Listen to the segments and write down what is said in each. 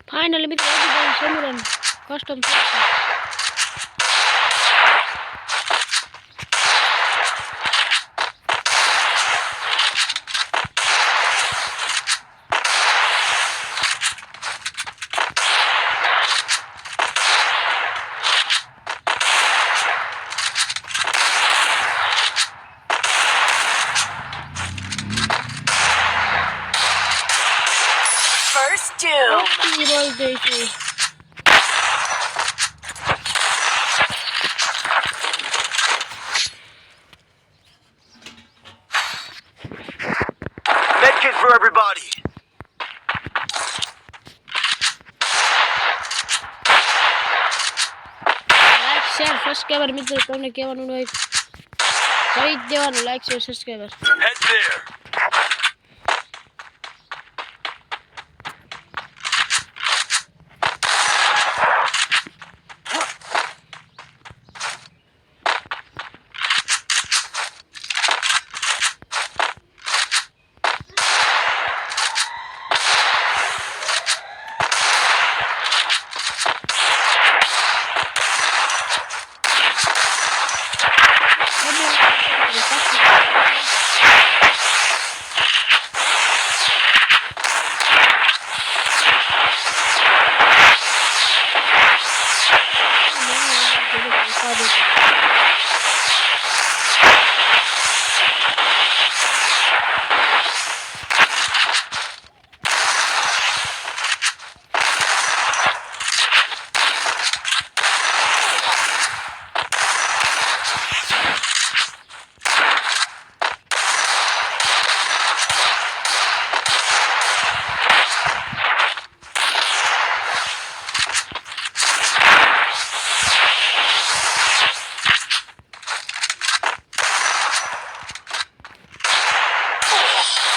Finally મિત્રો Ajubhai સમીરન custom First doom. બોલતે છે Medkit for everybody. Like share subscriber મિત્રો તમને કહેવાનું હોય કરી જ દેવાનું like share subscriber Head there.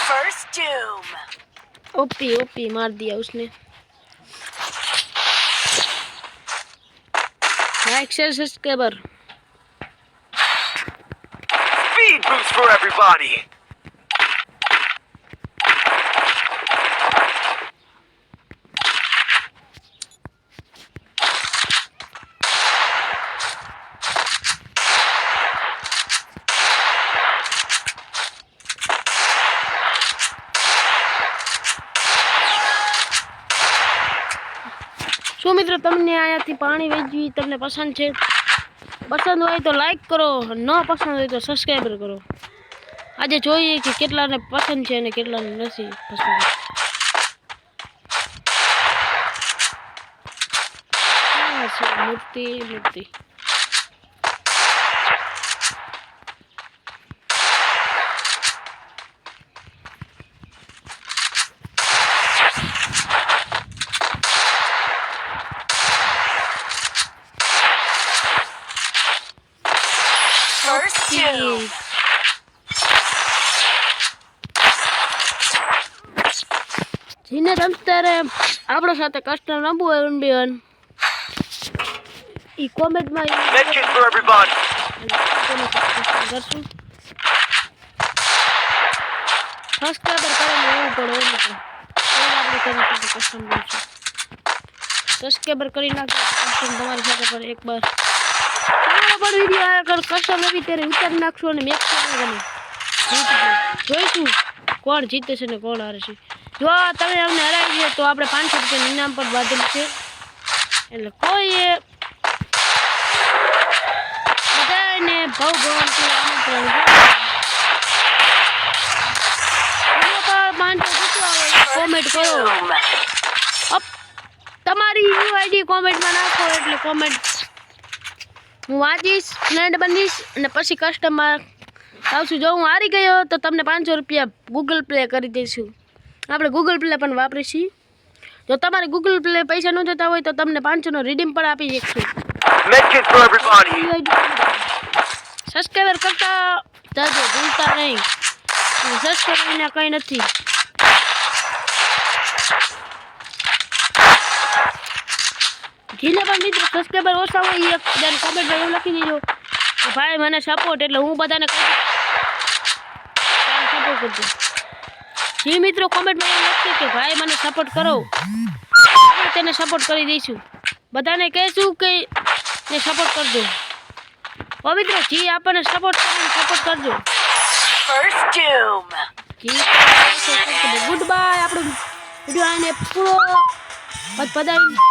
First doom. OP OP मार दिया उसने like share subscriber Speed boost for everybody. શું મિત્રો તમને આયાથી પાણી વેચવી તમને પસંદ છે પસંદ હોય તો લાઈક કરો ન પસંદ હોય તો સબસ્ક્રાઇબર કરો આજે જોઈએ કે કેટલાને પસંદ છે અને કેટલાને નથી પસંદ મૂર્તિ મૂર્તિ First doom. જીને રમતા રે આપણા સાથે કસ્ટમ રમવું હોય એમ ઈ કોમેન્ટમાં Medkit for everybody. કરશું સબસ્ક્રાઇબર કરીને એવું પડે મિત્રો આપણે કરી કસ્ટમ રમશું સબસ્ક્રાઇબર કરી નાખો કસ્ટમ તમારી સાથે પર એકવાર પણ વિડીયો આગળ કસ્ટમ રમી ત્યારે વિચારી નાખશો અને મેચ ગમે જોઈશું કોણ જીતે છે ને કોણ હારે છે જો તમે અમને હરાવી છે તો આપણે 500 રૂપિયા ઇનામ પર બાંધેલ છે એટલે કોઈએ બધાને ભાવ ભગવાનથી આમંત્રણ કોમેન્ટ કરો તમારી યુઆઈડી કોમેન્ટમાં નાખો એટલે કોમેન્ટ હું વાંચીશ ફ્રેન્ડ બનીશ અને પછી કસ્ટમમાં આવશું જો હું હારી ગયો તો તમને 500 રૂપિયા ગૂગલ પ્લે કરી દઈશું આપણે ગૂગલ પ્લે પણ વાપરીશું જો તમારે ગૂગલ પ્લે પૈસા ન જોતા હોય તો તમને 500 નો રીડીમ પણ આપી દઈશું Medkit for everybody. સબસ્ક્રાઇબર કરતા જાજો ભૂલતા નહીં સબસ્ક્રાઇબ વિના કંઈ નથી જેને પણ મિત્રો સબસ્ક્રાઇબર ઓછા હોય એક બેન કોમેન્ટમાં એવું લખી દીજો કે ભાઈ મને સપોર્ટ એટલે હું બધાને સપોર્ટ કરજો જે મિત્રો કોમેન્ટમાં એવું લખશે કે ભાઈ મને સપોર્ટ કરો આપણે તેને સપોર્ટ કરી દઈશું બધાને કહેશું કે ને સપોર્ટ કરજો પવિત્ર જી આપણને સપોર્ટ કરજો First doom. જી ગુડ બાય આપણો વિડિયો આને પૂરો પદાઈ